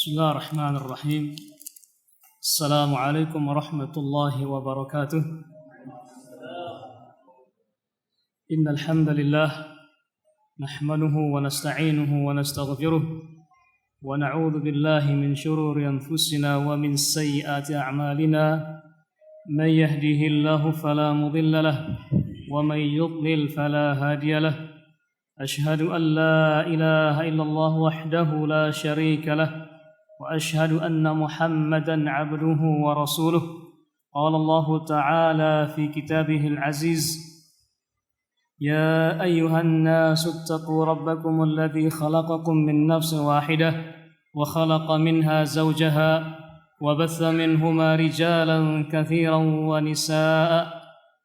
Bismillahirrahmanirrahim. Assalamualaikum warahmatullahi wabarakatuh. Innal hamdalillah nahmaduhu wa nasta'inuhu wa nastaghfiruh wa na'udzu billahi min shururi anfusina wa min sayyiati a'malina. May yahdihillahu fala mudilla lahu wa may yudlil fala hadiya lahu. Ashhadu an la ilaha illallah wahdahu la syarika lahu وأشهد أن محمدا عبده ورسوله. قال الله تعالى في كتابه العزيز: يا أيها الناس اتقوا ربكم الذي خلقكم من نفس واحدة وخلق منها زوجها وبث منهما رجالا كثيرا ونساء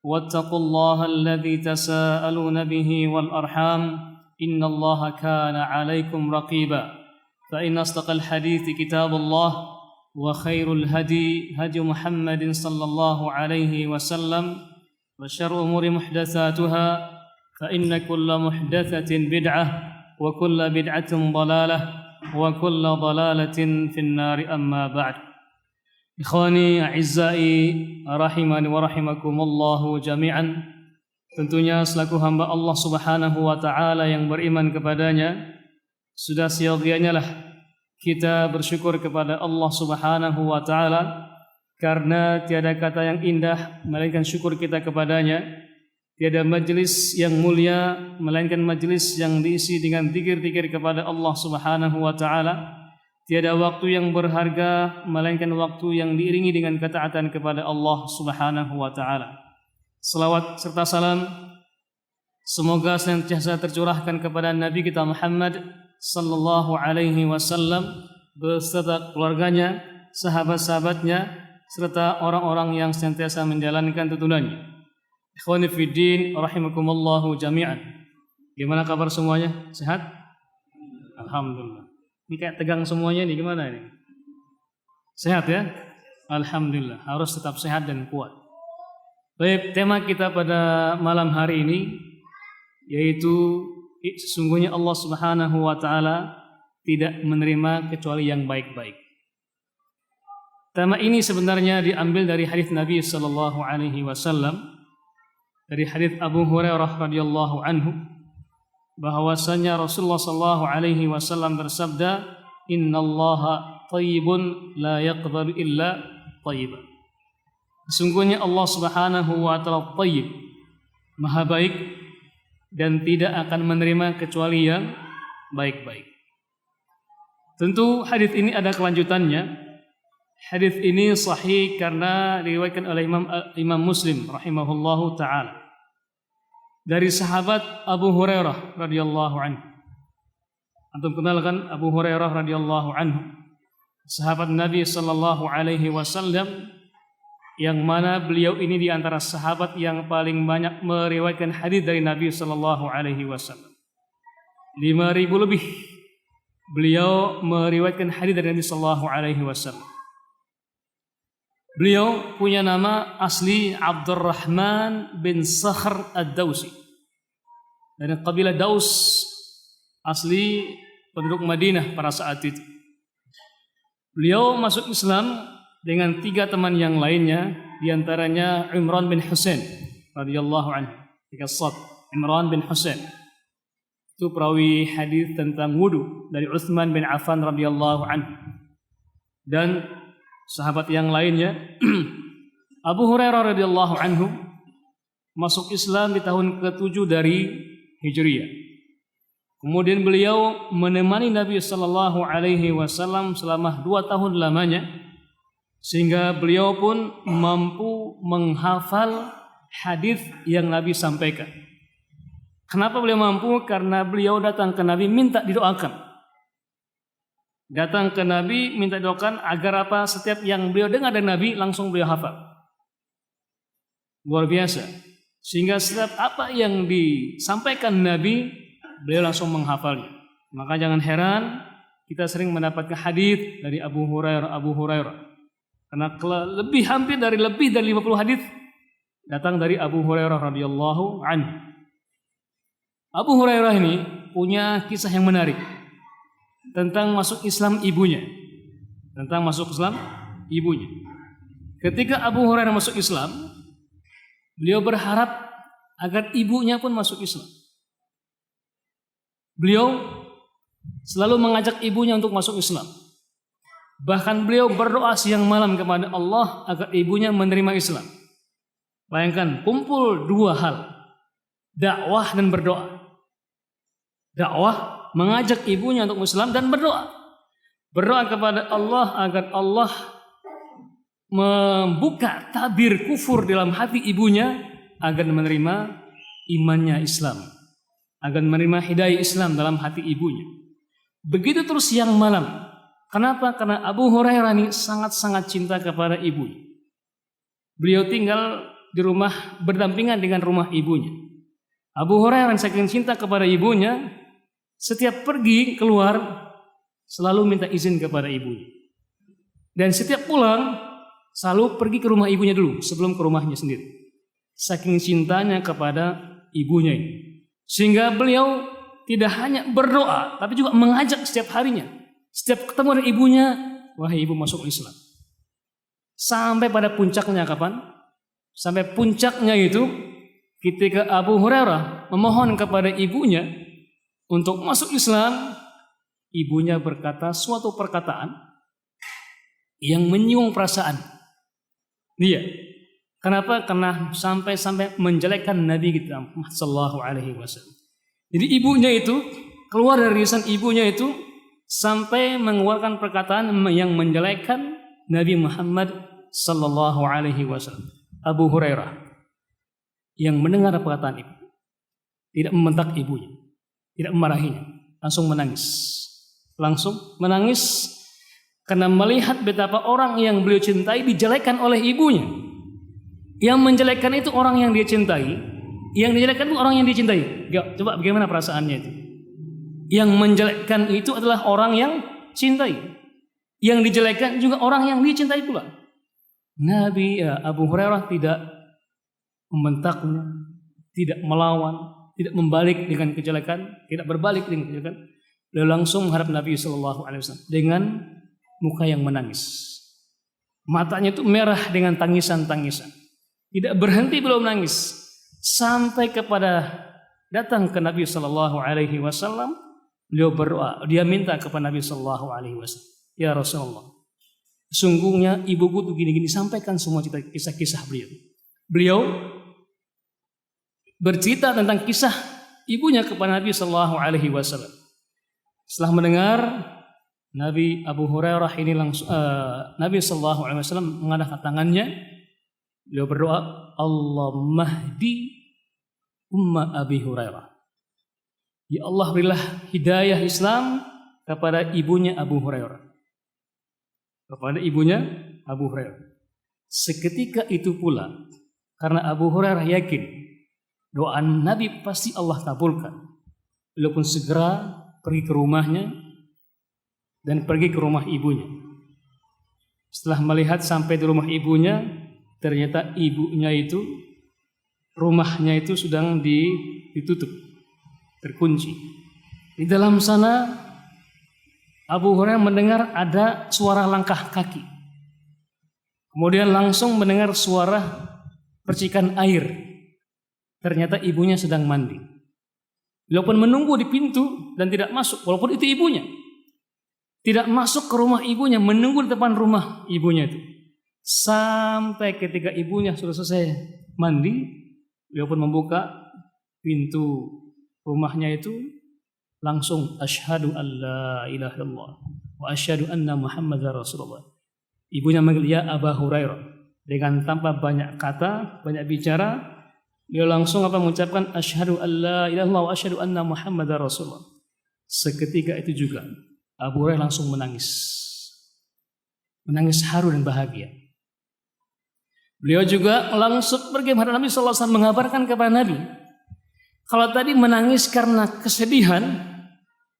واتقوا الله الذي تساءلون به والأرحام إن الله كان عليكم رقيبا. فإن أصدق الحديث كتاب الله وخير الهدي هدي محمد صلى الله عليه وسلم وشر الأمور محدثاتها فإن كل محدثة بدعة وكل بدعة ضلالة وكل ضلالة في النار أما بعد. Ikhwani a'izza'i rahimani wa rahimakumullahu jami'an. Tentunya selaku hamba Allah Subhanahu wa taala yang beriman kepadanya, sudah seyogianya lah kita bersyukur kepada Allah Subhanahu wa taala, karena tiada kata yang indah melainkan syukur kita kepadanya. Tiada majlis yang mulia melainkan majlis yang diisi dengan zikir-zikir kepada Allah Subhanahu wa taala. Tiada waktu yang berharga melainkan waktu yang diiringi dengan ketaatan kepada Allah Subhanahu wa taala. Selawat serta salam semoga senantiasa tercurahkan kepada Nabi kita Muhammad sallallahu alaihi wasallam beserta keluarganya, sahabat-sahabatnya, serta orang-orang yang senantiasa menjalankan tuntunannya. Ikhwani fiddin rahimakumullahu jami'an. Gimana kabar semuanya? Sehat? Alhamdulillah. Ini kayak tegang semuanya nih, gimana ini? Sehat ya? Alhamdulillah. Harus tetap sehat dan kuat. Baik, tema kita pada malam hari ini yaitu sesungguhnya Allah Subhanahu wa taala tidak menerima kecuali yang baik-baik. Tema ini sebenarnya diambil dari hadis Nabi sallallahu alaihi wasallam, dari hadis Abu Hurairah radhiyallahu anhu, bahwasanya Rasulullah sallallahu alaihi wasallam bersabda, "Innallaha thayyibun la yaqbalu illa thayyiban." Sesungguhnya Allah Subhanahu wa taala thayyib, maha baik, dan tidak akan menerima kecuali yang baik-baik. Tentu hadis ini ada kelanjutannya. Hadis ini sahih karena diriwayatkan oleh Imam Muslim rahimahullahu taala dari sahabat Abu Hurairah radhiyallahu anhu. Antum kenal kan Abu Hurairah radhiyallahu anhu, sahabat Nabi sallallahu alaihi wasallam, yang mana beliau ini di antara sahabat yang paling banyak meriwayatkan hadis dari Nabi sallallahu alaihi wasallam. 5.000 lebih beliau meriwayatkan hadis dari Nabi sallallahu alaihi wasallam. Beliau punya nama asli Abdurrahman bin Sakhr ad-Dausi, dari kabilah Daus, asli penduduk Madinah pada saat itu. Beliau masuk Islam dengan 3 teman yang lainnya, diantaranya Imran bin Husain radhiyallahu anhu. Imran bin Husain itu perawi hadis tentang wudu dari Utsman bin Affan radhiyallahu anhu, dan sahabat yang lainnya. Abu Hurairah radhiyallahu anhu masuk Islam di tahun ke-7 dari Hijriah. Kemudian beliau menemani Nabi sallallahu alaihi wasallam selama 2 tahun lamanya, sehingga beliau pun mampu menghafal hadis yang Nabi sampaikan. Kenapa beliau mampu? Karena beliau datang ke Nabi minta didoakan. Datang ke Nabi minta didoakan agar apa? Setiap yang beliau dengar dari Nabi langsung beliau hafal. Luar biasa. Sehingga setiap apa yang disampaikan Nabi, beliau langsung menghafalnya. Maka jangan heran kita sering mendapatkan hadis dari Abu Hurairah. Karena hampir dari 50 hadis datang dari Abu Hurairah radhiyallahu anhu. Abu Hurairah ini punya kisah yang menarik tentang masuk Islam ibunya. tentang masuk Islam ibunya. Ketika Abu Hurairah masuk Islam, beliau berharap agar ibunya pun masuk Islam. Beliau selalu mengajak ibunya untuk masuk Islam. Bahkan beliau berdoa siang malam kepada Allah agar ibunya menerima Islam. Bayangkan, kumpul dua hal, dakwah dan berdoa. Dakwah, mengajak ibunya untuk Islam, dan berdoa. Berdoa kepada Allah agar Allah membuka tabir kufur dalam hati ibunya agar menerima imannya Islam, agar menerima hidayah Islam dalam hati ibunya. Begitu terus siang malam. Kenapa? Karena Abu Hurairah ini sangat-sangat cinta kepada ibunya. Beliau tinggal di rumah berdampingan dengan rumah ibunya. Abu Hurairah yang saking cinta kepada ibunya, setiap pergi keluar selalu minta izin kepada ibunya. Dan setiap pulang selalu pergi ke rumah ibunya dulu sebelum ke rumahnya sendiri. Saking cintanya kepada ibunya ini. Sehingga beliau tidak hanya berdoa, tapi juga mengajak setiap harinya. Setiap ketemu dengan ibunya, wahai ibu, masuk Islam. Sampai pada puncaknya kapan? Sampai puncaknya itu ketika Abu Hurairah memohon kepada ibunya untuk masuk Islam, ibunya berkata suatu perkataan yang menyinggung perasaan dia. Kenapa? Karena sampai menjelekkan Nabi kita Muhammad sallallahu alaihi wasallam. Jadi ibunya itu keluar dari lisan ibunya itu sampai mengeluarkan perkataan yang menjelekkan Nabi Muhammad sallallahu alaihi wasallam. Abu Hurairah yang mendengar perkataan itu tidak membentak ibunya, tidak memarahinya, langsung menangis karena melihat betapa orang yang beliau cintai dijelekkan oleh ibunya. Yang menjelekkan itu orang yang dia cintai, yang dijelekkan itu orang yang dia cintai. Coba bagaimana perasaannya itu? Yang menjelekkan itu adalah orang yang cintai. Yang dijelekkan juga orang yang dicintai pula. Abu Hurairah tidak membentaknya, tidak melawan, tidak membalik dengan kejelekan, tidak berbalik dengan kejelekan. Beliau langsung menghadap Nabi sallallahu alaihi wasallam dengan muka yang menangis. Matanya itu merah dengan tangisan-tangisan. Tidak berhenti beliau menangis sampai kepada datang ke Nabi sallallahu alaihi wasallam. Beliau berdoa, dia minta kepada Nabi sallallahu alaihi wasallam, ya Rasulullah, sesungguhnya ibuku tuh gini-gini, sampaikan semua kisah-kisah beliau. Beliau bercerita tentang kisah ibunya kepada Nabi sallallahu alaihi wasallam. Setelah mendengar, Nabi Abu Hurairah ini langsung Nabi sallallahu alaihi wasallam mengangkat tangannya. Beliau berdoa, Allahumma hdi umma Abi Hurairah. Ya Allah, berilah hidayah Islam kepada ibunya Abu Hurairah. Kepada ibunya Abu Hurairah. Seketika itu pula, karena Abu Hurairah yakin doa Nabi pasti Allah kabulkan, beliau pun segera pergi ke rumahnya dan pergi ke rumah ibunya. Setelah melihat sampai di rumah ibunya, ternyata ibunya itu, rumahnya itu sedang ditutup, terkunci. Di dalam sana Abu Hurairah mendengar ada suara langkah kaki. Kemudian langsung mendengar suara percikan air. Ternyata ibunya sedang mandi. Beliau pun menunggu di pintu dan tidak masuk, walaupun itu ibunya. Tidak masuk ke rumah ibunya, menunggu di depan rumah ibunya itu. Sampai ketika ibunya sudah selesai mandi, beliau pun membuka pintu rumahnya itu, langsung asyhadu alla ilaha illallah wa asyhadu anna muhammadar rasulullah. Ibunya manggil, ya Abu Hurairah, dengan tanpa banyak kata, banyak bicara, beliau langsung mengucapkan asyhadu alla ilaha illallah wa asyhadu anna muhammadar rasulullah. Seketika itu juga Abu Hurairah langsung menangis haru dan bahagia. Beliau juga langsung pergi menghadap Nabi sallallahu alaihi wasallam, mengabarkan kepada Nabi, kalau tadi menangis karena kesedihan,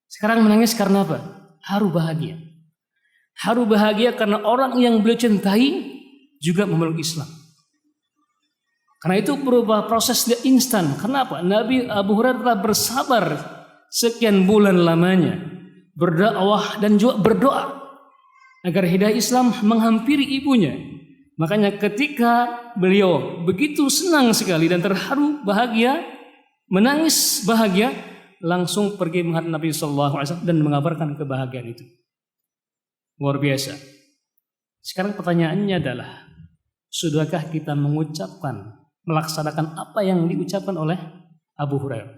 sekarang menangis karena apa? Haru bahagia. Haru bahagia karena orang yang beliau cintai juga memeluk Islam. Karena itu berubah proses dia instan. Kenapa? Nabi Abu Hurairah telah bersabar sekian bulan lamanya, berdakwah dan juga berdoa. agar hidayah Islam menghampiri ibunya. Makanya ketika beliau begitu senang sekali dan terharu, bahagia, menangis bahagia, langsung pergi menghadap Nabi sallallahu alaihi wasallam dan mengabarkan kebahagiaan itu. Luar biasa. Sekarang pertanyaannya adalah, sudahkah kita mengucapkan, melaksanakan apa yang diucapkan oleh Abu Hurairah?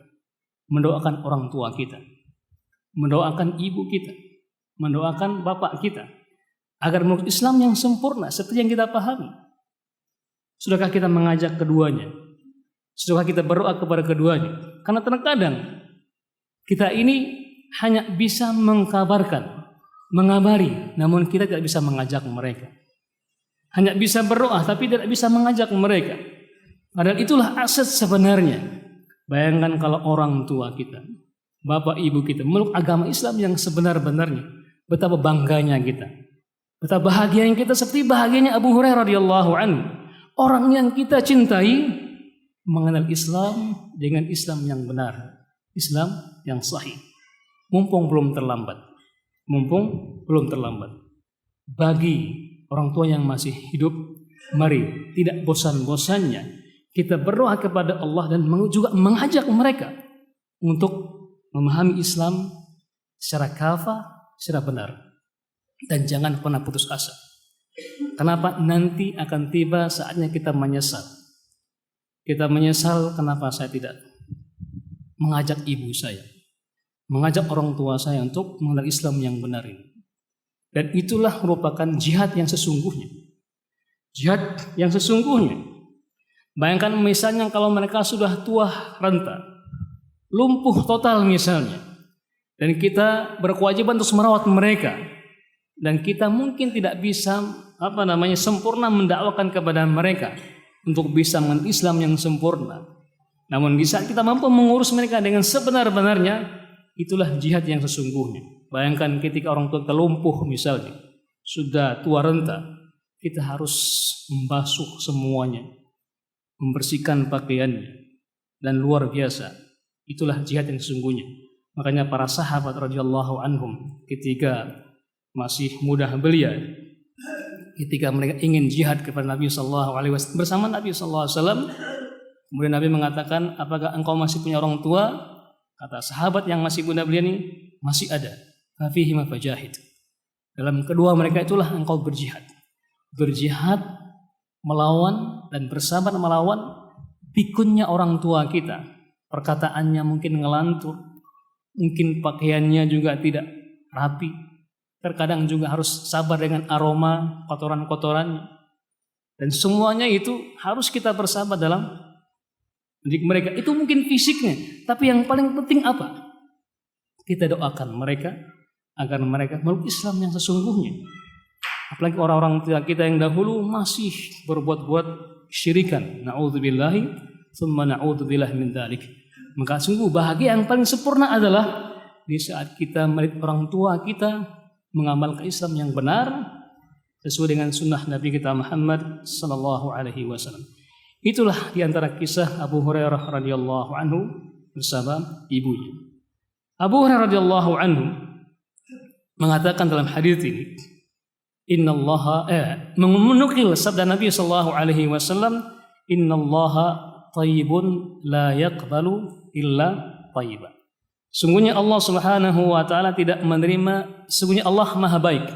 Mendoakan orang tua kita, mendoakan ibu kita, mendoakan bapak kita agar menurut Islam yang sempurna seperti yang kita pahami. Sudahkah kita mengajak keduanya? Sudahkah kita berdoa kepada keduanya? Karena terkadang kita ini hanya bisa mengkabarkan, mengabari, namun kita tidak bisa mengajak mereka. Hanya bisa berdoa tapi tidak bisa mengajak mereka. Padahal itulah aset sebenarnya. Bayangkan kalau orang tua kita, bapak ibu kita meluk agama Islam yang sebenar-benarnya, betapa bangganya kita, betapa bahagianya kita seperti bahagianya Abu Hurairah radhiyallahu anhu. Orang yang kita cintai mengenal Islam dengan Islam yang benar, Islam yang sahih. Mumpung belum terlambat. Bagi orang tua yang masih hidup, mari tidak bosan-bosannya kita berdoa kepada Allah dan juga mengajak mereka untuk memahami Islam secara kafah, secara benar. Dan jangan pernah putus asa. Kenapa? Nanti akan tiba saatnya kita menyesal. Kita menyesal kenapa saya tidak mengajak ibu saya, mengajak orang tua saya untuk mengenal Islam yang benar ini. Dan itulah merupakan jihad yang sesungguhnya. Jihad yang sesungguhnya. Bayangkan misalnya kalau mereka sudah tua renta, lumpuh total misalnya, dan kita berkewajiban untuk merawat mereka, dan kita mungkin tidak bisa sempurna mendakwakan kepada mereka untuk bisa mengenal Islam yang sempurna. Namun di saat kita mampu mengurus mereka dengan sebenar-benarnya, itulah jihad yang sesungguhnya. Bayangkan ketika orang tua terlumpuh misalnya, sudah tua renta, kita harus membasuh semuanya, membersihkan pakaiannya, dan luar biasa. Itulah jihad yang sesungguhnya. Makanya para sahabat radhiyallahu anhum ketika masih muda belia, ketika mereka ingin jihad kepada Nabi sallallahu alaihi wasallam bersama Nabi sallallahu alaihi wasallam, kemudian Nabi mengatakan, apakah engkau masih punya orang tua? Kata sahabat yang masih muda belia ini, masih ada. Fafihi ma fajahid. Dalam kedua mereka itulah engkau berjihad. Berjihad melawan dan bersabar melawan pikunnya orang tua kita. Perkataannya mungkin ngelantur, mungkin pakaiannya juga tidak rapi. Terkadang juga harus sabar dengan aroma kotoran-kotorannya. Dan semuanya itu harus kita bersabar dalam mendidik mereka. Itu mungkin fisiknya, tapi yang paling penting apa? Kita doakan mereka agar mereka meluk Islam yang sesungguhnya. Apalagi orang-orang kita yang dahulu masih berbuat-buat syirikan. Na'udzubillahi tsumma na'udzubillahi min dzalik. Maka sungguh bahagia yang paling sempurna adalah di saat kita melihat orang tua kita mengamalkan Islam yang benar sesuai dengan sunnah Nabi kita Muhammad sallallahu alaihi wasallam. Itulah di antara kisah Abu Hurairah radhiyallahu anhu bersama ibunya. Abu Hurairah radhiyallahu anhu mengatakan dalam hadis ini, innallaha menukil sabda Nabi sallallahu alaihi wasallam, innallaha thayyibun la yaqbalu illa thayyiban. Sungguhnya Allah Subhanahu wa taala tidak menerima, sungguhnya Allah Maha baik.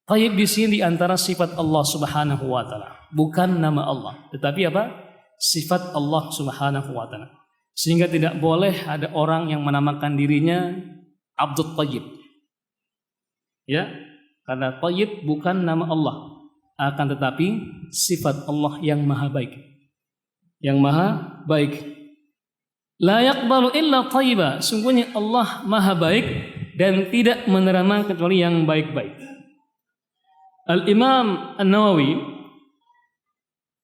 Thayyib di sini di antara sifat Allah Subhanahu wa taala, bukan nama Allah, tetapi apa? Sifat Allah Subhanahu wa taala. Sehingga tidak boleh ada orang yang menamakan dirinya Abdul Thayyib. Ya, karena Thayyib bukan nama Allah, akan tetapi sifat Allah yang Maha baik. Yang Maha baik. La yaqbalu illa thayyiba. Sungguhnya Allah Maha baik dan tidak menerima kecuali yang baik-baik. Al-Imam An-Nawawi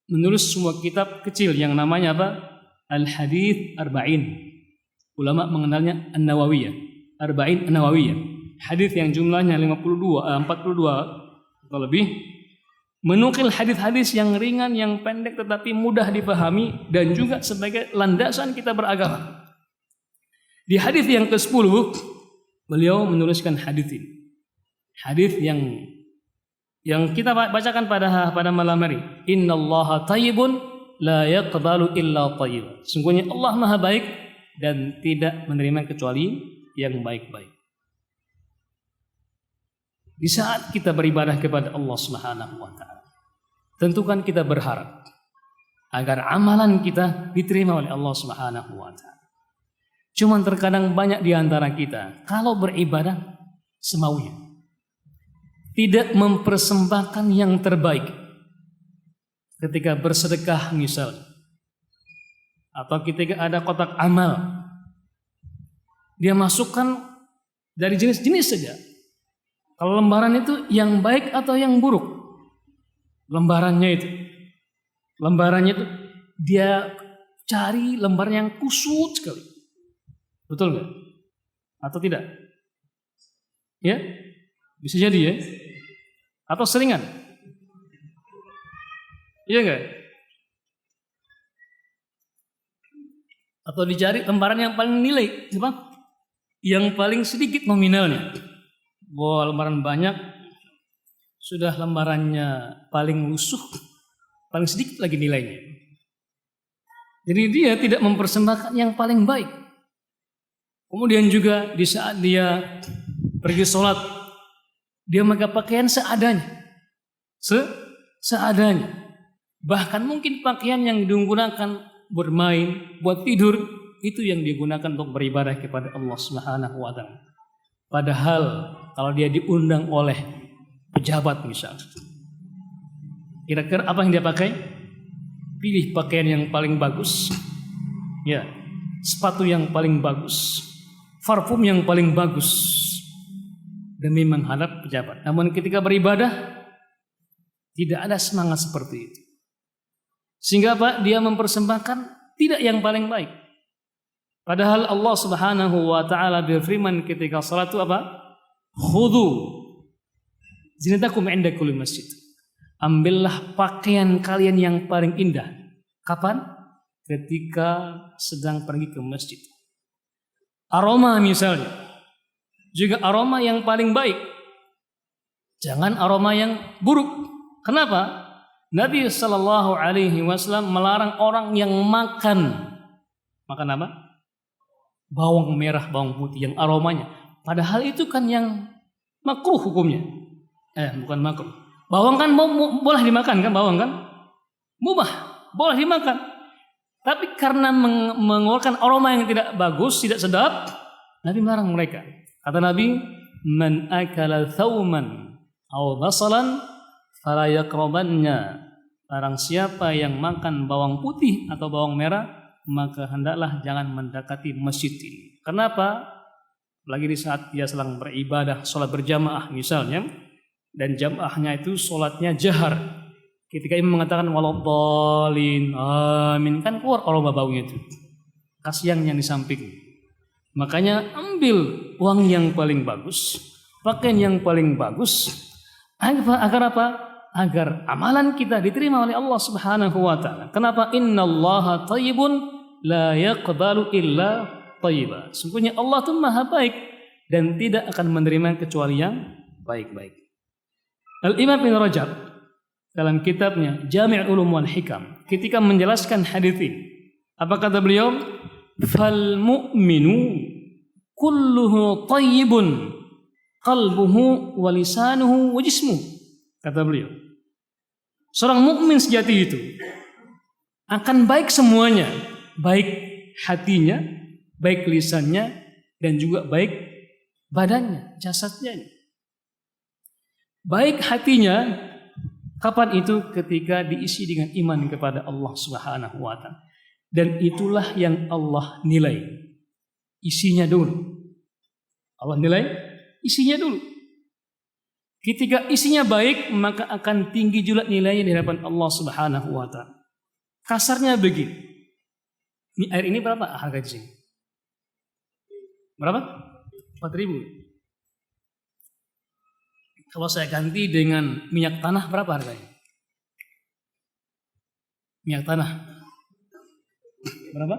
menulis sebuah kitab kecil yang namanya apa? Al-Hadits Arba'in. Ulama mengenalnya An-Nawawiyah. Arba'in An-Nawawiyah. Hadis yang jumlahnya 42 atau lebih, menukil hadis-hadis yang ringan, yang pendek tetapi mudah dipahami dan juga sebagai landasan kita beragama. Di hadis yang ke-10 beliau menuliskan hadis ini. Hadis yang kita bacakan pada malam hari. Innallaha thayyibun la yaqbalu illa thayyiban. Sungguhnya Allah Maha baik dan tidak menerima kecuali yang baik-baik. Di saat kita beribadah kepada Allah Subhanahu wa taala, tentukan kita berharap agar amalan kita diterima oleh Allah Subhanahu wa taala. Cuman terkadang banyak di antara kita kalau beribadah semaunya, tidak mempersembahkan yang terbaik ketika bersedekah misalnya, atau ketika ada kotak amal, dia masukkan dari jenis-jenis saja. Kalau lembaran itu yang baik atau yang buruk, lembarannya itu dia cari lembar yang kusut sekali. Betul nggak? Atau tidak? Ya, bisa jadi ya. Atau seringan? Iya nggak? Atau dicari lembaran yang paling nilai, apa? Yang paling sedikit nominalnya. Bahwa lembaran banyak, sudah lembarannya paling lusuh, paling sedikit lagi nilainya. Jadi dia tidak mempersembahkan yang paling baik. Kemudian juga di saat dia pergi sholat, dia memakai pakaian seadanya. Seadanya. Bahkan mungkin pakaian yang digunakan bermain, buat tidur, itu yang digunakan untuk beribadah kepada Allah Subhanahu wa taala. Padahal kalau dia diundang oleh pejabat misalnya, kira-kira apa yang dia pakai? Pilih pakaian yang paling bagus, ya, sepatu yang paling bagus, parfum yang paling bagus, demi menghadap pejabat. Namun ketika beribadah tidak ada semangat seperti itu. Sehingga apa? Dia mempersembahkan tidak yang paling baik. Padahal Allah Subhanahu wa taala berfirman ketika salat itu apa? Khudhu zinatakum 'inda kulli masjid. Ambillah pakaian kalian yang paling indah. Kapan? Ketika sedang pergi ke masjid. Aroma misalnya, juga aroma yang paling baik. Jangan aroma yang buruk. Kenapa? Nabi Shallallahu Alaihi Wasallam melarang orang yang makan apa? Bawang merah, bawang putih yang aromanya. Padahal itu kan yang makruh hukumnya. Bukan makruh. Bawang kan boleh dimakan kan, bawang kan? Mubah, boleh dimakan. Tapi karena mengeluarkan aroma yang tidak bagus, tidak sedap, Nabi melarang mereka. Kata Nabi, "Man akala thawman aw basalan fala yaqrabanna." Barang siapa yang makan bawang putih atau bawang merah, maka hendaklah jangan mendekati masjid ini. Kenapa? Lagi di saat dia sedang beribadah, sholat berjamaah misalnya, dan jamaahnya itu sholatnya jahar. Ketika imam mengatakan waladhdallin, amin, kan keluar aroma baunya itu. Kasihan yang di samping. Makanya ambil uang yang paling bagus, pakaian yang paling bagus, agar apa? Agar amalan kita diterima oleh Allah Subhanahu wa taala. Kenapa? Innallaha thayyibun la yaqbalu illa thayyiba. Sungguhnya Allah itu Maha baik dan tidak akan menerima kecuali yang baik-baik. Al-Imam Ibnu Rajab dalam kitabnya Jami' Ulum wal Hikam ketika menjelaskan hadis ini, apa kata beliau? Fal mu'minu kulluhu thayyibun qalbuhu wa lisanuhu wa jismuhu. Kata beliau, seorang mukmin sejati itu akan baik semuanya, baik hatinya, baik lisannya, dan juga baik badannya, jasadnya. Baik hatinya, kapan itu? Ketika diisi dengan iman kepada Allah Subhanahu wa taala. Dan itulah yang Allah nilai. Isinya dulu. Allah nilai isinya dulu. Ketika isinya baik, maka akan tinggi juga nilainya di hadapan Allah Subhanahu wa taala. Kasarnya begini. Ini air ini berapa harga di sini? Berapa? 4.000. Kalau saya ganti dengan minyak tanah berapa harganya? Minyak tanah berapa?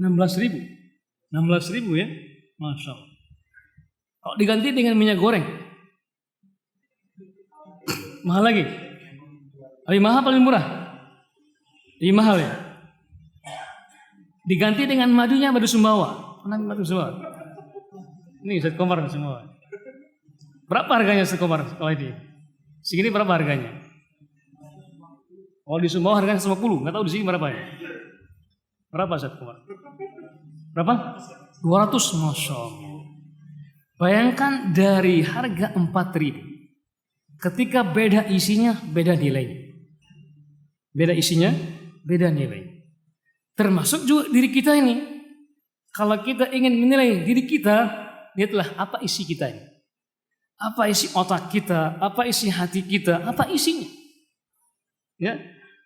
16.000. 16.000 ya, masya Allah. Kalau diganti dengan minyak goreng Mahal lagi? Lebih mahal paling murah? Lebih mahal ya? Diganti dengan madunya madu Sumbawa. Pernah madu Sumbawa? Ini Ustaz Komar semua. Berapa harganya Ustaz Komar kalau ini? Segini berapa harganya? Kalau di Sumbawa harganya 50, nggak tahu di sini berapa ya? Berapa Ustaz Komar? Berapa? 200, Masya Allah. Bayangkan dari harga 4.000. Ketika beda isinya, beda nilainya. Beda isinya, beda nilainya. Termasuk juga diri kita ini. Kalau kita ingin menilai diri kita, lihatlah apa isi kita ini. Apa isi otak kita, apa isi hati kita, apa isinya. Ya.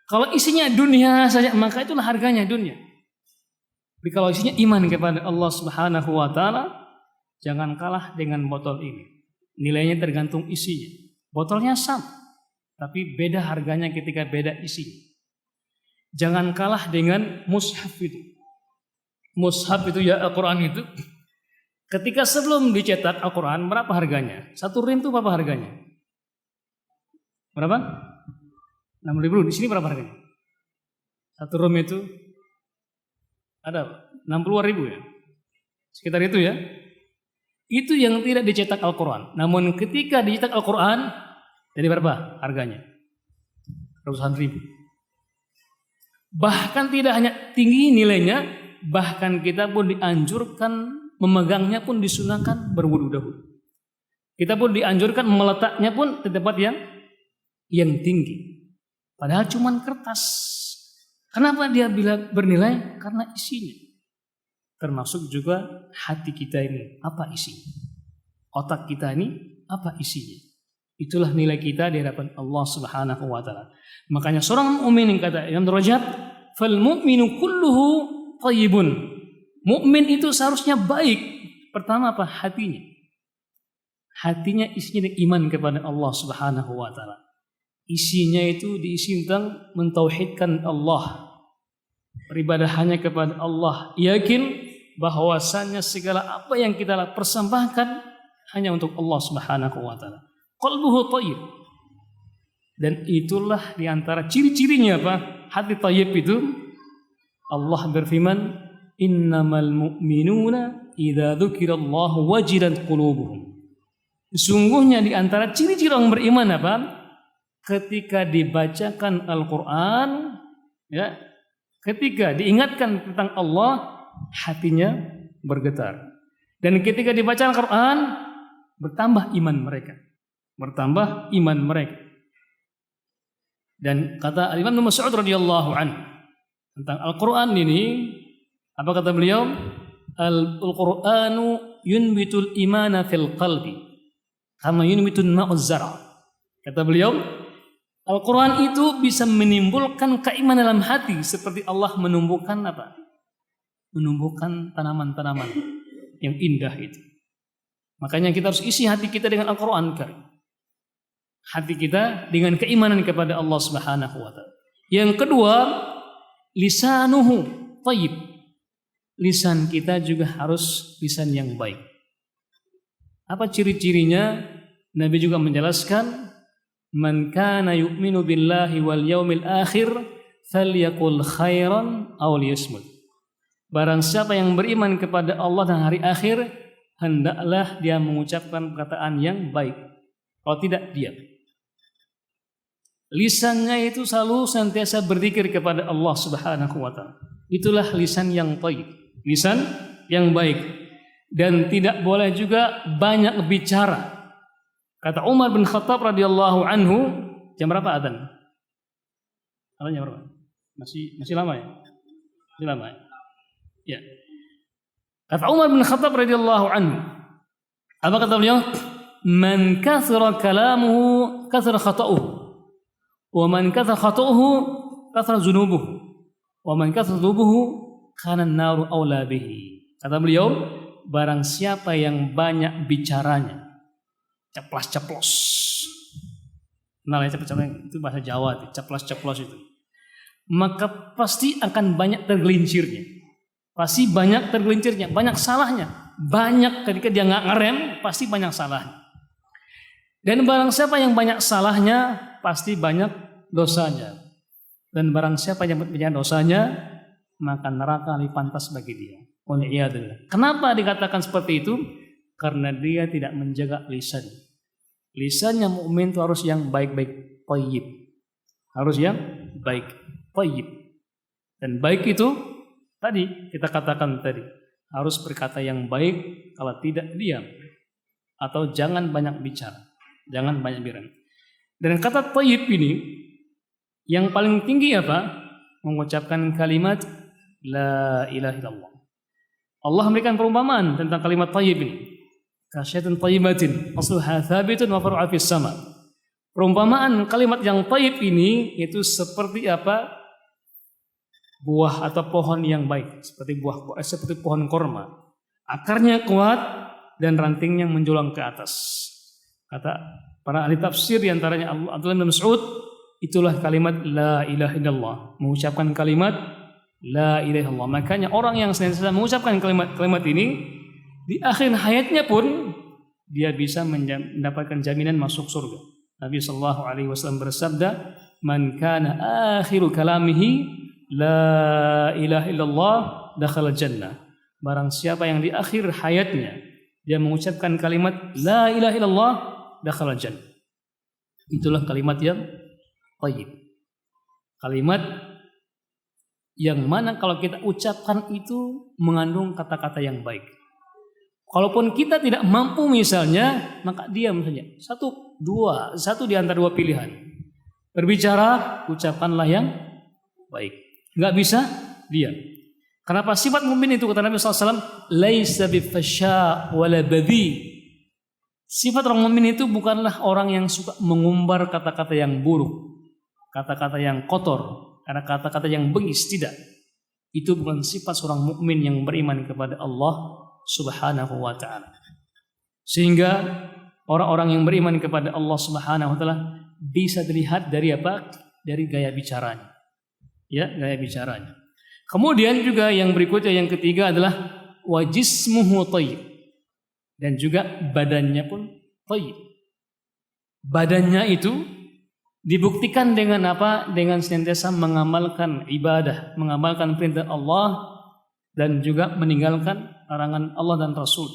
Kalau isinya dunia saja, maka itulah harganya dunia. Tapi kalau isinya iman kepada Allah Subhanahu wa taala, jangan kalah dengan botol ini. Nilainya tergantung isinya. Botolnya sama, tapi beda harganya ketika beda isinya. Jangan kalah dengan mushaf itu. Mushaf itu ya Al-Quran itu. Ketika sebelum dicetak Al-Quran, berapa harganya? 1 rim itu berapa harganya? Berapa? 6.000. Di sini berapa harganya? 1 rim itu ada 60.000 ya. Sekitar itu ya. Itu yang tidak dicetak Al-Quran. Namun ketika dicetak Al-Quran, jadi berapa harganya? Ratusan ribu. Bahkan tidak hanya tinggi nilainya, bahkan kita pun dianjurkan memegangnya pun disunahkan berwudu dahulu. Kita pun dianjurkan meletaknya pun di tempat yang tinggi. Padahal cuman kertas. Kenapa dia bilang bernilai? Karena isinya. Termasuk juga hati kita ini, apa isinya? Otak kita ini, apa isinya? Itulah nilai kita di hadapan Allah Subhanahu wa taala. Makanya seorang mukmin yang kata Imam Rajab, "Fal mu'minu kulluhu thayyibun." Mukmin itu seharusnya baik. Pertama apa? Hatinya. Hatinya isinya iman kepada Allah Subhanahu wa taala. Isinya itu diisi tentang mentauhidkan Allah. Beribadah hanya kepada Allah. Yakin bahwasanya segala apa yang kita persembahkan hanya untuk Allah Subhanahu wa taala. Qalbuhu thayyib. Dan itulah diantara ciri-cirinya apa? Hati thayyib itu Allah berfirman, "Innamal mu'minuna idza dzukirallahu wajilat qulubuhum." Sesungguhnya diantara ciri-ciri orang beriman apa? Ketika dibacakan Al-Quran, ya, ketika diingatkan tentang Allah, hatinya bergetar. Dan ketika dibaca Al-Quran, bertambah iman mereka. Bertambah iman mereka. Dan kata Imam Mas'ud radhiyallahu anhu tentang Al-Quran ini, apa kata beliau? Al-Quranu yunbitul imana fil qalbi kama yunbitun ma'uz zara'. Kata beliau, Al-Quran itu bisa menimbulkan keimanan dalam hati seperti Allah menumbuhkan apa? Menumbuhkan tanaman-tanaman yang indah itu. Makanya kita harus isi hati kita dengan Al-Quran Karim. Hati kita dengan keimanan kepada Allah Subhanahu wa taala. Yang kedua, lisanuhu thayyib. Lisan kita juga harus lisan yang baik. Apa ciri-cirinya? Nabi juga menjelaskan, man kana yu'minu billahi wal yaumil akhir falyaqul khairan aw liyasmut. Barang siapa yang beriman kepada Allah dan hari akhir, hendaklah dia mengucapkan perkataan yang baik. Kalau tidak, diam. Lisannya itu selalu senantiasa berzikir kepada Allah Subhanahu wa taala. Itulah lisan yang thayyib, lisan yang baik. Dan tidak boleh juga banyak bicara. Kata Umar bin Khattab radhiyallahu anhu, jam berapa adzan? Jam berapa? Masih lama ya? Masih lama ya? Ya. Kata Umar bin Khattab radhiyallahu anhu, apa kata beliau? Man kathara kalamuhu kathara khata'uhu. Wa man kathara khata'uhu kathara zunubuhu. Wa man kathara zunubuhu kana an-naru aula bihi. Kata beliau, barang siapa yang banyak bicaranya, ceplas-ceplos. Kenal ya ceplas-ceplos? Itu bahasa Jawa, ceplas-ceplos itu. Maka pasti akan banyak tergelincirnya. Pasti banyak tergelincirnya, banyak salahnya. Banyak ketika dia nggak ngerem, pasti banyak salahnya. Dan barang siapa yang banyak salahnya, pasti banyak dosanya. Dan barang siapa yang banyak dosanya, maka neraka lebih pantas bagi dia. Wal'iyadillah. Kenapa dikatakan seperti itu? Karena dia tidak menjaga lisan. Lisannya mukmin itu harus yang baik-baik, thayyib. Harus yang baik, thayyib. Dan baik itu tadi kita katakan tadi, harus berkata yang baik, kalau tidak diam. Atau jangan banyak bicara. Jangan banyak bicara. Dan kata thayyib ini yang paling tinggi apa? Mengucapkan kalimat la ilaha illallah. Allah memberikan perumpamaan tentang kalimat thayyib ini. Kasyatun thayyibatin asluha thabitun wa far'uha fis sama. Perumpamaan kalimat yang thayyib ini itu seperti apa? Buah atau pohon yang baik, seperti pohon korma. Akarnya kuat dan rantingnya menjulang ke atas. Kata para ahli tafsir di antaranya Abdullah bin Mas'ud, itulah kalimat la ilaha illallah. Mengucapkan kalimat la ilaha illallah. Makanya orang yang senantiasa mengucapkan kalimat ini di akhir hayatnya pun dia bisa mendapatkan jaminan masuk surga. Nabi sallallahu alaihi wasallam bersabda, "Man kana akhiru kalamihi la ilaha illallah dakhala jannah." Barang siapa yang di akhir hayatnya dia mengucapkan kalimat la ilaha illallah dakhala jannah. Itulah kalimat yang thayyib. Kalimat yang mana kalau kita ucapkan itu mengandung kata-kata yang baik. Kalaupun kita tidak mampu misalnya, maka diam saja. Satu di antara dua pilihan. Berbicara, ucapkanlah yang baik. Enggak bisa, diam. Kenapa sifat mukmin itu kata Nabi SAW, laisa bifasya wala badhi. Sifat orang mukmin itu bukanlah orang yang suka mengumbar kata-kata yang buruk, kata-kata yang kotor, karena kata-kata yang bengis, tidak. Itu bukan sifat seorang mukmin yang beriman kepada Allah Subhanahu wa ta'ala. Sehingga orang-orang yang beriman kepada Allah Subhanahu wa ta'ala bisa dilihat dari apa? Dari gaya bicaranya. Ya, gaya bicaranya. Kemudian juga yang berikutnya, yang ketiga adalah wajismuhu thayyib. Dan juga badannya pun thayyib. Badannya itu dibuktikan dengan apa? Dengan senantiasa mengamalkan ibadah, mengamalkan perintah Allah dan juga meninggalkan larangan Allah dan Rasul.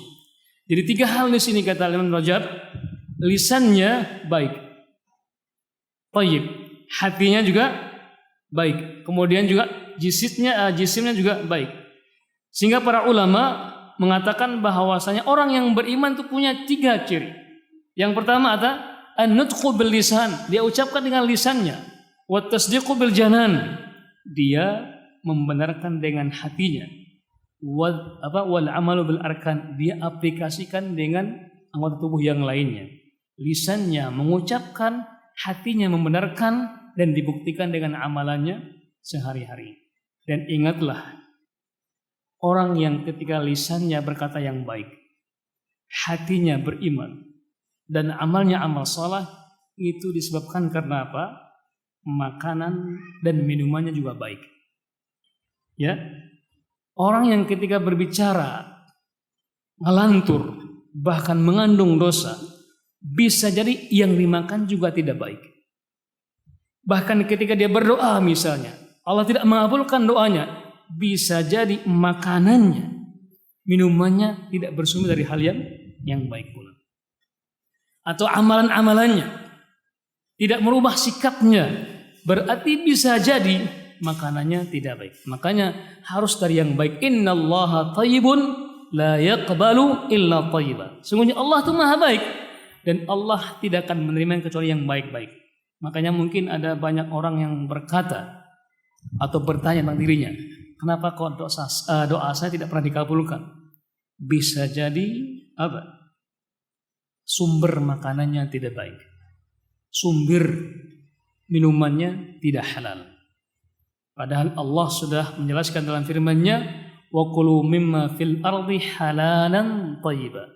Jadi tiga hal di sini kata Imam Rajab, lisannya baik, thayyib, hatinya juga baik, kemudian juga jisimnya juga baik. Sehingga para ulama mengatakan bahwasanya orang yang beriman itu punya tiga ciri. Yang pertama adalah an-nutqu bil lisan, dia ucapkan dengan lisannya. Wa tasdiqu bil janan, dia membenarkan dengan hatinya. Wal amalu bil arkan, dia aplikasikan dengan anggota tubuh yang lainnya. Lisannya mengucapkan, hatinya membenarkan dan dibuktikan dengan amalannya sehari-hari. Dan ingatlah, orang yang ketika lisannya berkata yang baik, hatinya beriman, dan amalnya amal salah, itu disebabkan karena apa? Makanan dan minumannya juga baik. Ya, orang yang ketika berbicara ngelantur, bahkan mengandung dosa, bisa jadi yang dimakan juga tidak baik. Bahkan ketika dia berdoa misalnya, Allah tidak mengabulkan doanya, bisa jadi makanannya, minumannya tidak bersumber dari hal yang baik pula. Atau amalan-amalannya tidak merubah sikapnya, berarti bisa jadi makanannya tidak baik. Makanya harus dari yang baik. Innallaha thayyibun la yaqbalu illa thayyiba. Sungguhnya Allah itu maha baik dan Allah tidak akan menerima kecuali yang baik-baik. Makanya mungkin ada banyak orang yang berkata atau bertanya tentang dirinya, kenapa kok doa saya tidak pernah dikabulkan? Bisa jadi apa? Sumber makanannya tidak baik, sumber minumannya tidak halal. Padahal Allah sudah menjelaskan dalam firman-Nya, wa kulu mimma fil ardi halalan thayyiba.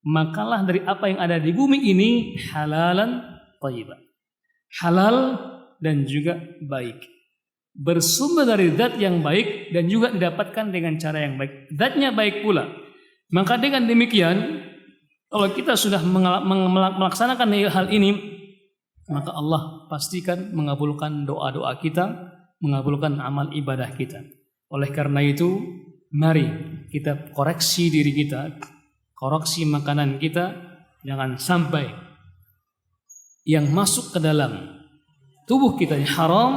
Makalah dari apa yang ada di bumi ini halalan thayyiba. Halal dan juga baik. Bersumber dari zat yang baik dan juga didapatkan dengan cara yang baik. Zatnya baik pula. Maka dengan demikian Kalau kita sudah melaksanakan hal ini, maka Allah pastikan mengabulkan doa-doa kita, mengabulkan amal ibadah kita. Oleh karena itu, mari kita koreksi diri kita, koreksi makanan kita, jangan sampai yang masuk ke dalam tubuh kita yang haram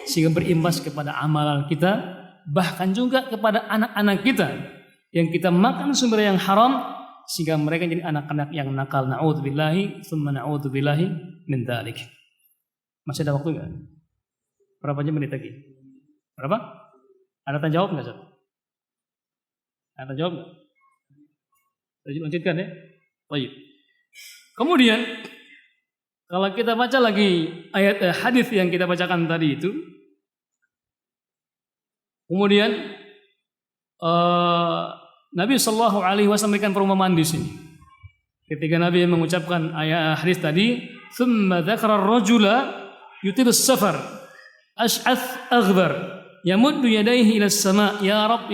sehingga berimbas kepada amalan kita, bahkan juga kepada anak-anak kita yang kita makan sumber yang haram sehingga mereka jadi anak-anak yang nakal. Na'udzubillahi tsumma na'udzubillahi min dzalik. Masih ada waktu enggak? Berapa menit lagi? Berapa? Ada tanya jawab enggak, Ustaz? Ada jawab enggak? Lanjutkan ya. Baik. Kemudian kalau kita baca lagi ayat hadis yang kita bacakan tadi itu, kemudian Nabi Shallallahu Alaihi Wasallam memberikan perumpamaan di sini. Ketika Nabi mengucapkan ayat hadis tadi, "Tsumma dzakara ar-rajula yutilu as-safar, ash'ath aghbar, yamuddu yadayhi ila as-sama', ya Rabb,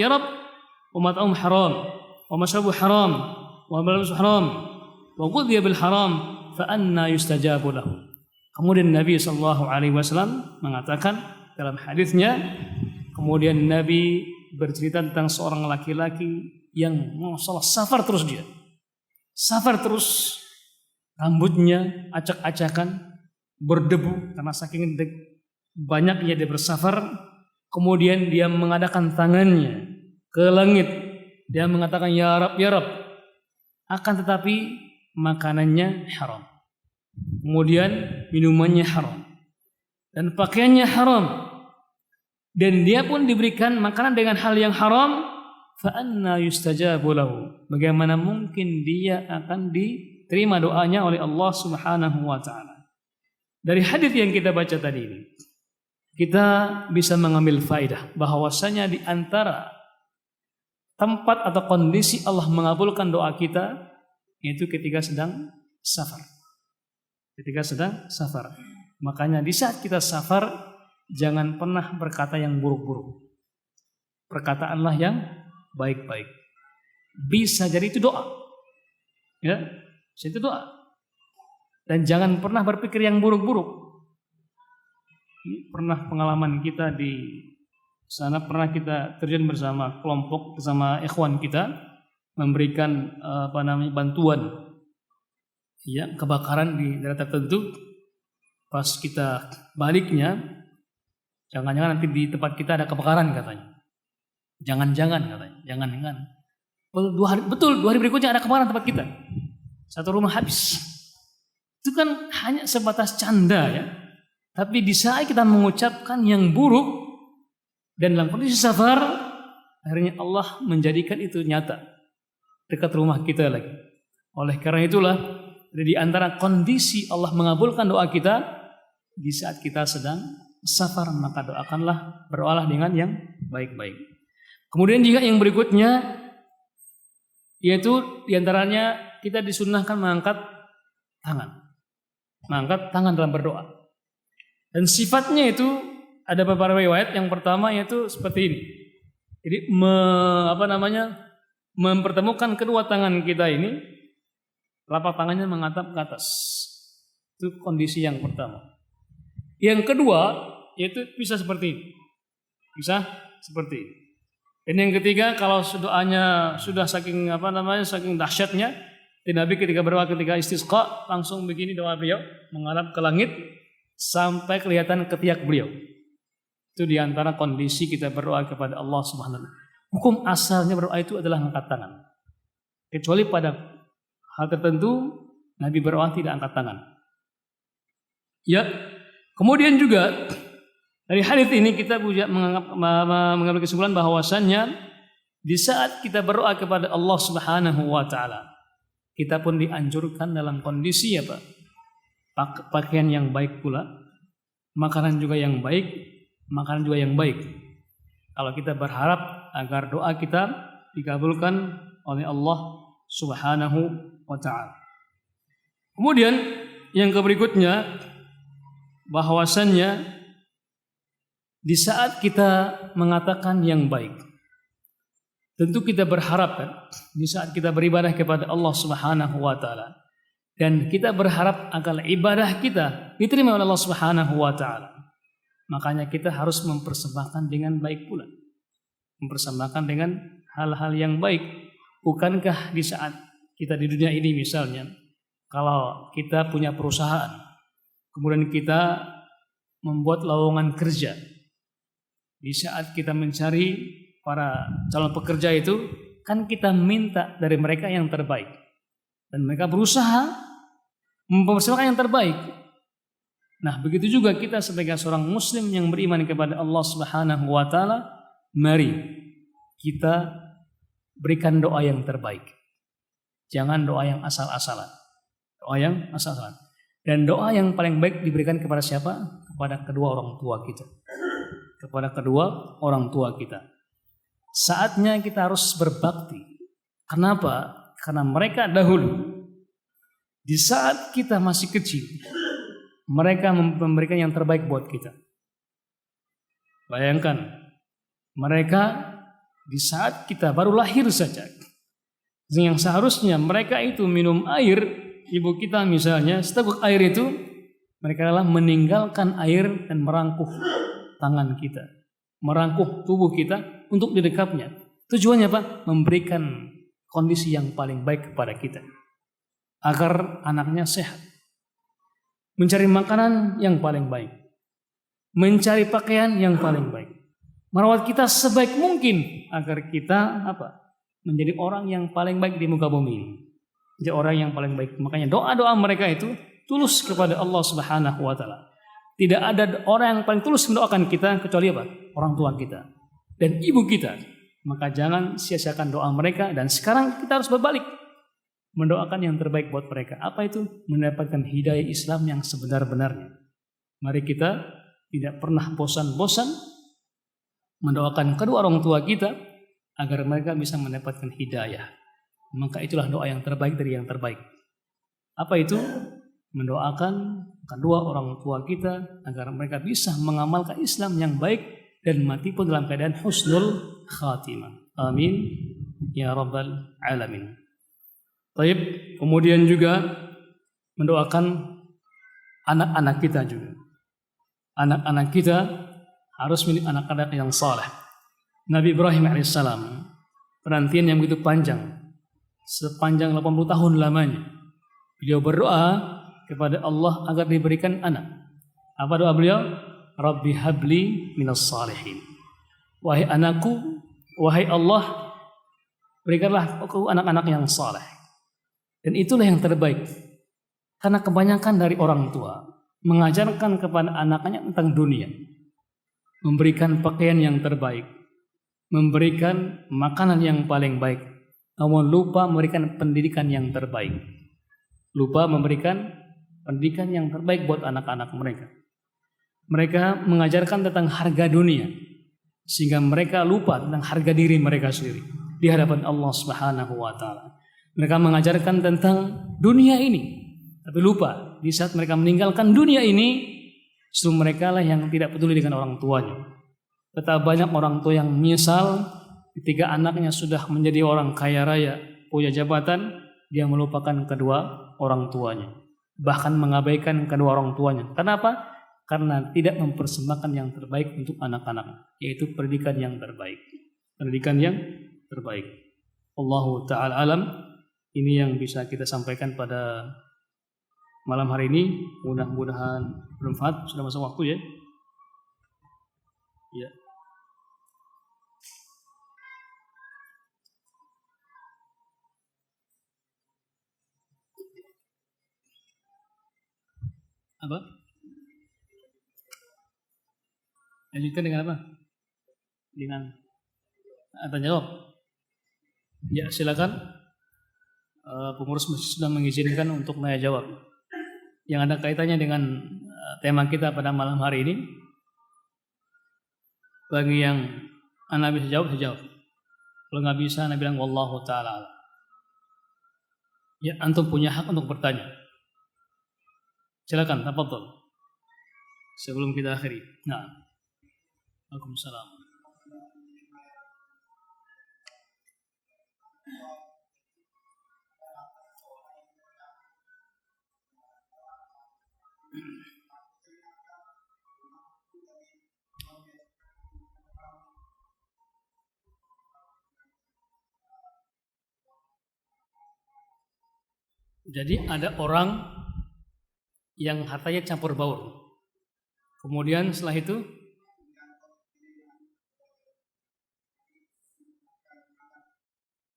wa mat'am haram, wa mashrabu haram, wa malbasu haram, wa ghudhiya bil haram, fa anna yustajabu lahu." Kemudian Nabi Shallallahu Alaihi Wasallam mengatakan dalam hadisnya, kemudian Nabi bercerita tentang seorang laki-laki yang masalah safar terus dia. Safar terus, rambutnya acak-acakan, berdebu karena saking banyaknya dia bersafar. Kemudian dia mengadakan tangannya ke langit. Dia mengatakan ya Rab, ya Rab. Akan tetapi makanannya haram. Kemudian minumannya haram. Dan pakaiannya haram. Dan dia pun diberikan makanan dengan hal yang haram, fa anna yustajabu lahu. Bagaimana mungkin dia akan diterima doanya oleh Allah Subhanahu wa taala? Dari hadis yang kita baca tadi ini, kita bisa mengambil faedah bahwasanya di antara tempat atau kondisi Allah mengabulkan doa kita yaitu ketika sedang safar. Ketika sedang safar. Makanya di saat kita safar, jangan pernah berkata yang buruk-buruk. Perkataanlah yang baik-baik. Bisa jadi itu doa. Ya, bisa itu doa. Dan jangan pernah berpikir yang buruk-buruk. Ini pernah pengalaman kita di sana, pernah kita terjun bersama kelompok, bersama ikhwan kita memberikan bantuan ya, kebakaran di daerah tertentu. Pas kita baliknya, jangan-jangan nanti di tempat kita ada kebakaran katanya. Jangan-jangan katanya. Jangan-jangan. Betul, 2 hari berikutnya ada kebakaran tempat kita. Satu rumah habis. Itu kan hanya sebatas canda ya. Tapi di saat kita mengucapkan yang buruk dan dalam kondisi safar, akhirnya Allah menjadikan itu nyata dekat rumah kita lagi. Oleh karena itulah di antara kondisi Allah mengabulkan doa kita di saat kita sedang safar, maka doakanlah, berdoalah dengan yang baik-baik. Kemudian juga yang berikutnya yaitu diantaranya kita disunnahkan mengangkat tangan dalam berdoa. Dan sifatnya itu ada beberapa riwayat. Yang pertama yaitu seperti ini. Jadi mempertemukan kedua tangan kita ini, telapak tangannya menghadap ke atas. Itu kondisi yang pertama. Yang kedua yaitu bisa seperti ini. Bisa seperti ini. Dan yang ketiga, kalau doanya sudah saking dahsyatnya, Nabi ketika berdoa ketika istisqa langsung begini doa beliau, menghadap ke langit sampai kelihatan ketiak beliau. Itu diantara kondisi kita berdoa kepada Allah Subhanahu wa taala. Hukum asalnya berdoa itu adalah angkat tangan. Kecuali pada hal tertentu Nabi berdoa tidak angkat tangan. Ya. Kemudian juga dari hadis ini kita mengambil kesimpulan bahwasannya di saat kita berdoa kepada Allah Subhanahu wa taala, kita pun dianjurkan dalam kondisi pakaian yang baik pula, makanan juga yang baik, Kalau kita berharap agar doa kita dikabulkan oleh Allah Subhanahu wa taala. Kemudian yang berikutnya bahwasannya di saat kita mengatakan yang baik, Tentu kita berharap kan di saat kita beribadah kepada Allah Subhanahu wa taala dan kita berharap agar ibadah kita diterima oleh Allah Subhanahu wa taala. Makanya kita harus mempersembahkan dengan baik pula. Mempersembahkan dengan hal-hal yang baik. Bukankah di saat kita di dunia ini misalnya, kalau kita punya perusahaan, kemudian kita membuat lowongan kerja, di saat kita mencari para calon pekerja itu, kan kita minta dari mereka yang terbaik. Dan mereka berusaha mempersembahkan yang terbaik. Nah, begitu juga kita sebagai seorang muslim yang beriman kepada Allah Subhanahu wa taala, mari kita berikan doa yang terbaik. Jangan doa yang asal-asalan. Doa yang asal-asalan. Dan doa yang paling baik diberikan kepada siapa? Kepada kedua orang tua kita. Kepada kedua orang tua kita. Saatnya kita harus berbakti. Kenapa? Karena mereka dahulu di saat kita masih kecil, mereka memberikan yang terbaik buat kita. Bayangkan, mereka di saat kita baru lahir saja, yang seharusnya mereka itu minum air, ibu kita misalnya, seteguk air itu, mereka adalah meninggalkan air dan merangkuh tangan kita, merangkuh tubuh kita untuk didekapnya. Tujuannya apa? Memberikan kondisi yang paling baik kepada kita, agar anaknya sehat. Mencari makanan yang paling baik, mencari pakaian yang paling baik, merawat kita sebaik mungkin agar kita menjadi orang yang paling baik di muka bumi ini. Jadi orang yang paling baik. Makanya doa-doa mereka itu tulus kepada Allah Subhanahu wa taala. Tidak ada orang yang paling tulus mendoakan kita kecuali apa? Orang tua kita dan ibu kita. Maka jangan sia-siakan doa mereka, dan sekarang kita harus berbalik, mendoakan yang terbaik buat mereka. Apa itu? Mendapatkan hidayah Islam yang sebenar-benarnya. Mari kita tidak pernah bosan-bosan mendoakan kedua orang tua kita agar mereka bisa mendapatkan hidayah. Maka itulah doa yang terbaik dari yang terbaik. Apa itu? Mendoakan kedua orang tua kita agar mereka bisa mengamalkan Islam yang baik dan mati pun dalam keadaan husnul khatimah. Amin ya rabbal alamin. Baik, kemudian juga mendoakan anak-anak kita juga. Anak-anak kita harus menjadi anak-anak yang saleh. Nabi Ibrahim alaihissalam, penantian yang begitu panjang, sepanjang 80 tahun lamanya, beliau berdoa kepada Allah agar diberikan anak. Apa doa beliau? Rabbi habli minas salihin. Wahai anakku, wahai Allah, berikanlah aku anak-anak yang saleh. Dan itulah yang terbaik. Karena kebanyakan dari orang tua mengajarkan kepada anaknya tentang dunia, memberikan pakaian yang terbaik, memberikan makanan yang paling baik, namun lupa memberikan pendidikan yang terbaik. Lupa memberikan pendidikan yang terbaik buat anak-anak mereka. Mereka mengajarkan tentang harga dunia, sehingga mereka lupa tentang harga diri mereka sendiri di hadapan Allah Subhanahu wa taala. Mereka mengajarkan tentang dunia ini, tapi lupa di saat mereka meninggalkan dunia ini, justru mereka lah yang tidak peduli dengan orang tuanya. Betapa banyak orang tua yang menyesal ketika anaknya sudah menjadi orang kaya raya, punya jabatan, dia melupakan kedua orang tuanya, bahkan mengabaikan kedua orang tuanya. Kenapa? Karena tidak mempersembahkan yang terbaik untuk anak-anak, yaitu pendidikan yang terbaik. Pendidikan yang terbaik. Allahu ta'ala alam. Ini yang bisa kita sampaikan pada malam hari ini. Mudah-mudahan bermanfaat. Sudah masuk waktu ya? Ya. Apa? Lanjutkan dengan apa? Dengan tanya jawab. Ya, silakan. Pengurus masjid sudah mengizinkan untuk nanya jawab yang ada kaitannya dengan tema kita pada malam hari ini. Bagi yang anda bisa jawab, saya jawab. Kalau nggak bisa, anda bilang wallahu ta'ala. Ya, antum punya hak untuk bertanya. Silakan, tafadhol. Sebelum kita akhiri. Nah. Waalaikumsalam. Jadi ada orang yang hartanya campur baur. Kemudian setelah itu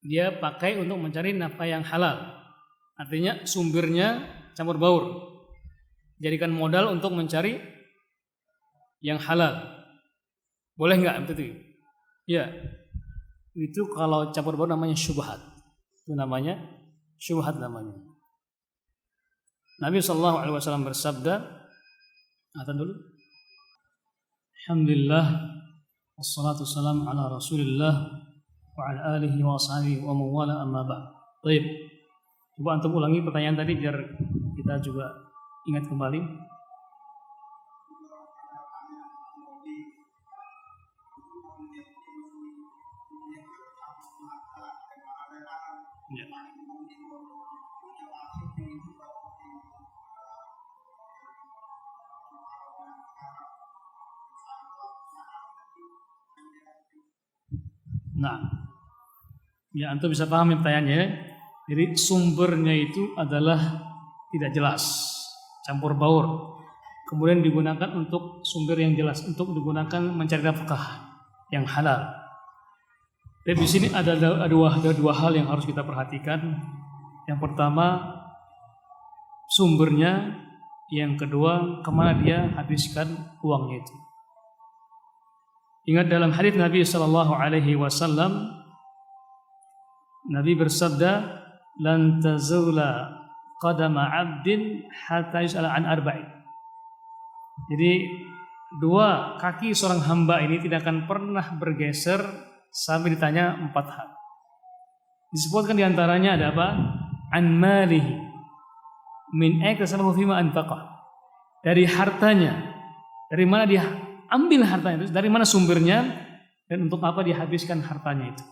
dia pakai untuk mencari nafkah yang halal. Artinya sumbernya campur baur. Jadikan modal untuk mencari yang halal. Boleh nggak itu? Ya. Itu kalau campur baur namanya syubhat. Itu namanya syubhat namanya. Nabi SAW bersabda, atan dulu. Alhamdulillah, wassalatu wassalamu ala Rasulillah wa ala alihi wa ashabihi wa mawala amma ba'd. Baik. Coba antum ulangi pertanyaan tadi biar kita juga ingat kembali. Ya. Nah, ya antum bisa paham pertanyaannya. Jadi sumbernya itu adalah tidak jelas, campur baur. Kemudian digunakan untuk sumber yang jelas, untuk digunakan mencari nafkah yang halal. Tapi di sini ada dua hal yang harus kita perhatikan. Yang pertama sumbernya, yang kedua kemana dia habiskan uangnya itu. Ingat dalam hadis Nabi SAW, Nabi bersabda, "Lan tazula qadama 'abdin hatta yus'ala an arba'in." Jadi dua kaki seorang hamba ini tidak akan pernah bergeser sampai ditanya 4 hal. Disebutkan diantaranya ada apa? An malihi, min ayna kasabahu fima anfaqah. Dari hartanya, dari mana dia ambil hartanya itu, dari mana sumbernya, dan untuk apa dia habiskan hartanya itu.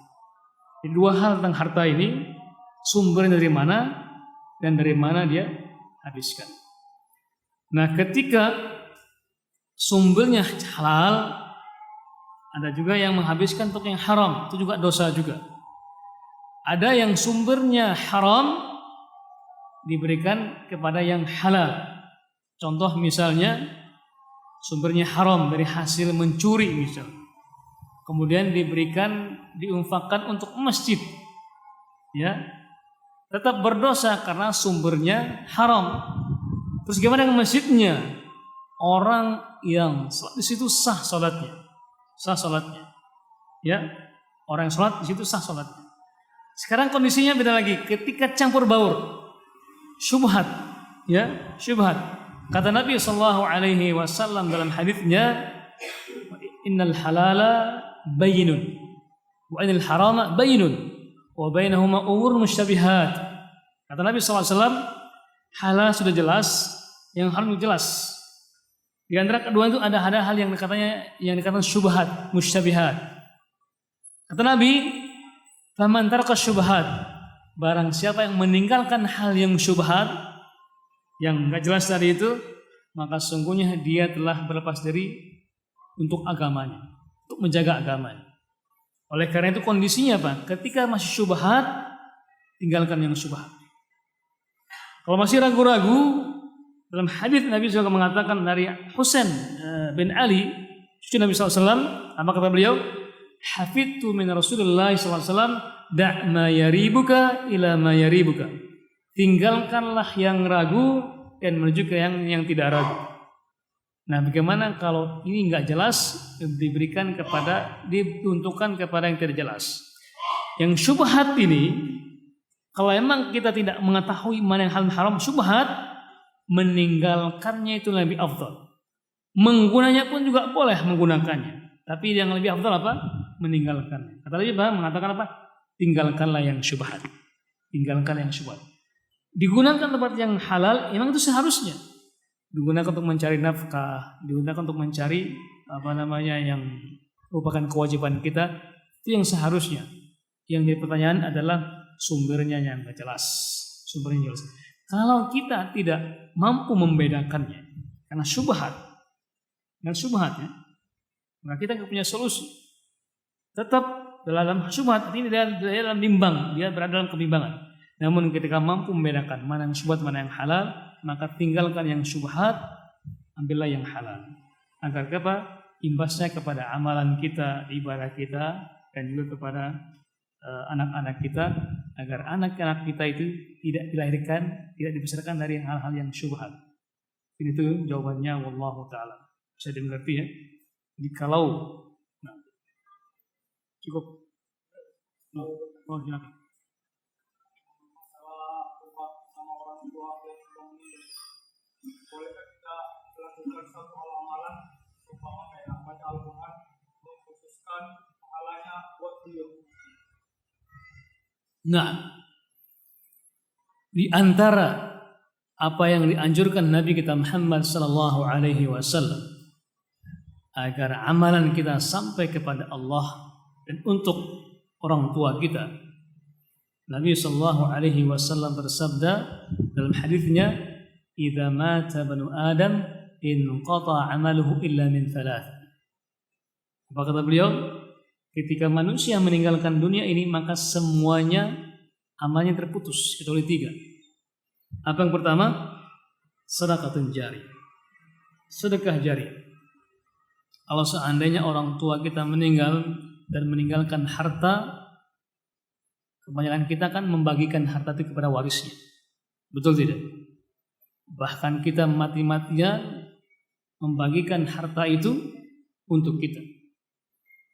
Jadi dua hal tentang harta ini, sumbernya dari mana dan dari mana dia habiskan. Nah, ketika sumbernya halal, ada juga yang menghabiskan untuk yang haram, itu juga dosa juga. Ada yang sumbernya haram diberikan kepada yang halal. Contoh misalnya sumbernya haram dari hasil mencuri misal. Kemudian diinfakkan untuk masjid. Ya. Tetap berdosa karena sumbernya haram. Terus gimana dengan masjidnya? Orang yang sholat di situ sah sholatnya. Sah sholatnya. Ya. Orang yang sholat di situ sah sholatnya. Sekarang kondisinya beda lagi. Ketika campur baur, syubhat, ya, syubhat. Kata Nabi SAW dalam hadisnya, "Innal halala bayyinun, wa innal harama bayyinun, wa bainahuma umur mushtabihat." Kata Nabi SAW, halal sudah jelas, yang haram jelas. Di antara kedua itu ada hal yang dikatakan syubhat, mushtabihat. Kata Nabi, "Faman taraka syubhat," barang siapa yang meninggalkan hal yang syubhat, yang enggak jelas tadi itu, maka sungguhnya dia telah berlepas diri untuk agamanya, untuk menjaga agamanya. Oleh karena itu kondisinya apa? Ketika masih syubhat, tinggalkan yang syubhat. Kalau masih ragu-ragu, dalam hadis Nabi juga mengatakan dari Husain bin Ali, cucu Nabi SAW, apa kata beliau? "Hafidtu min Rasulullah SAW, da' ma yaribuka ila ma yaribuka." Tinggalkanlah yang ragu dan menuju ke yang tidak ragu. Nah, bagaimana kalau ini enggak jelas, diuntukkan kepada yang tidak jelas. Yang syubhat ini, kalau memang kita tidak mengetahui mana yang hal haram syubhat, meninggalkannya itu lebih afdal. Menggunanya pun juga boleh menggunakannya, tapi yang lebih afdal apa? Meninggalkannya. Kata Nabi mengatakan apa? Tinggalkanlah yang syubhat. Tinggalkan yang syubhat. Digunakan tempat yang halal, memang itu seharusnya. Digunakan untuk mencari nafkah, digunakan untuk mencari yang merupakan kewajiban kita, itu yang seharusnya. yang jadi pertanyaan adalah sumbernya yang nggak jelas. Sumbernya jelas. Kalau kita tidak mampu membedakannya karena syubhat, dan syubhatnya, maka kita nggak punya solusi. Tetap dalam syubhat ini dia dalam bimbang, dia berada dalam kebimbangan. Namun ketika mampu membedakan mana yang syubhat, mana yang halal, maka tinggalkan yang syubhat, ambillah yang halal. Agar apa? Imbasnya kepada amalan kita, ibadah kita, dan juga kepada anak-anak kita, agar anak-anak kita itu tidak dilahirkan, tidak dibesarkan dari hal-hal yang syubhat. Itu jawabannya, wallahu ta'ala. Bisa dimengerti ya? Jadi kalau cukup. Oh, silakan. Bolehkah kita melakukan satu amalan umpama kayak baca Al-Quran mengkhususkan pahalanya buat beliau? Nah, di antara apa yang dianjurkan Nabi kita Muhammad sallallahu alaihi wasallam agar amalan kita sampai kepada Allah dan untuk orang tua kita, Nabi sallallahu alaihi wasallam bersabda dalam hadisnya, "Idza mata banu Adam inqata 'amaluhu illa min thalath." Apa kata beliau? Ketika manusia meninggalkan dunia ini, maka semuanya amalnya terputus kecuali 3. Apa yang pertama? Sedekah jari. Sedekah jari. Kalau seandainya orang tua kita meninggal dan meninggalkan harta, kebanyakan kita kan membagikan harta itu kepada warisnya. Betul tidak? Bahkan kita mati-matian membagikan harta itu untuk kita.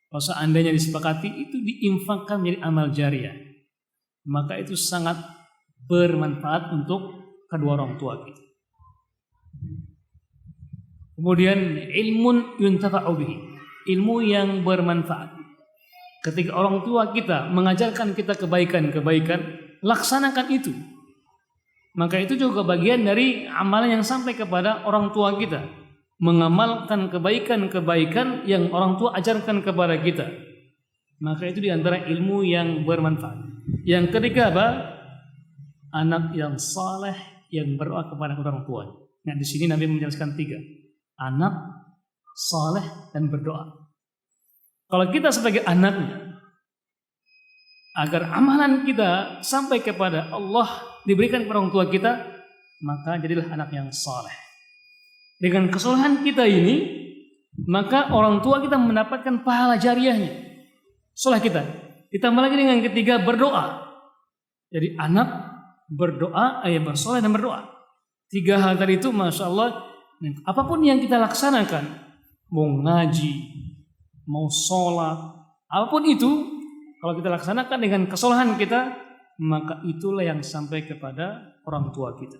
Kalau seandainya disepakati itu diinfakkan menjadi amal jariah, maka itu sangat bermanfaat untuk kedua orang tua kita. Kemudian ilmun yuntafa'u bihi, ilmu yang bermanfaat. Ketika orang tua kita mengajarkan kita kebaikan-kebaikan, laksanakan itu. Maka itu juga bagian dari amalan yang sampai kepada orang tua kita. Mengamalkan kebaikan-kebaikan yang orang tua ajarkan kepada kita. Maka itu diantara ilmu yang bermanfaat. Yang ketiga apa? Anak yang saleh yang berdoa kepada orang tua. Nah, di sini Nabi menjelaskan 3. Anak, saleh, dan berdoa. Kalau kita sebagai anaknya, agar amalan kita sampai kepada Allah diberikan kepada orang tua kita, maka jadilah anak yang saleh. Dengan kesalahan kita ini, maka orang tua kita mendapatkan pahala jariahnya. Soleh kita. Ditambah lagi dengan ketiga, berdoa. Jadi anak berdoa, ayah bersoleh dan berdoa. 3 hal tadi itu, masya Allah. Apapun yang kita laksanakan, mau ngaji, mau sholat, apapun itu, kalau kita laksanakan dengan kesalahan kita, maka itulah yang sampai kepada orang tua kita.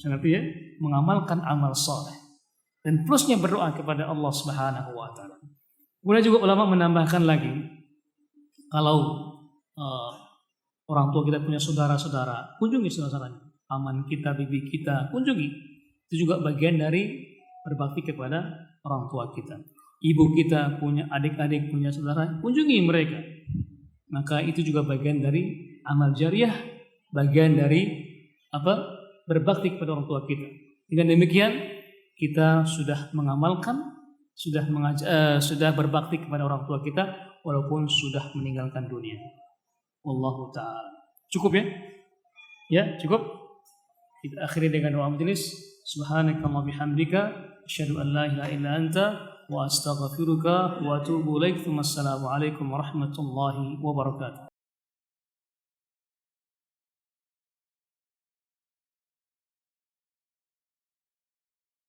Sangat ya, mengamalkan amal soleh dan plusnya berdoa kepada Allah Subhanahu wa taala. Kemudian juga ulama menambahkan lagi, kalau orang tua kita punya saudara-saudara, kunjungi saudara-saudaranya, paman kita, bibi kita, kunjungi. Itu juga bagian dari berbakti kepada orang tua kita. Ibu kita punya adik-adik, punya saudara, kunjungi mereka. Maka itu juga bagian dari amal jariah, bagian dari apa? Berbakti kepada orang tua kita. Dengan demikian kita sudah mengamalkan, sudah berbakti kepada orang tua kita walaupun sudah meninggalkan dunia. Wallahu ta'ala. Cukup ya? Ya, cukup. Kita akhiri dengan doa majelis. Subhanakallahumma bihamdika asyhadu an la ilaha illa anta wa astaghfiruka wa atubu ilaik. Wassalamu alaikum warahmatullahi wabarakatuh.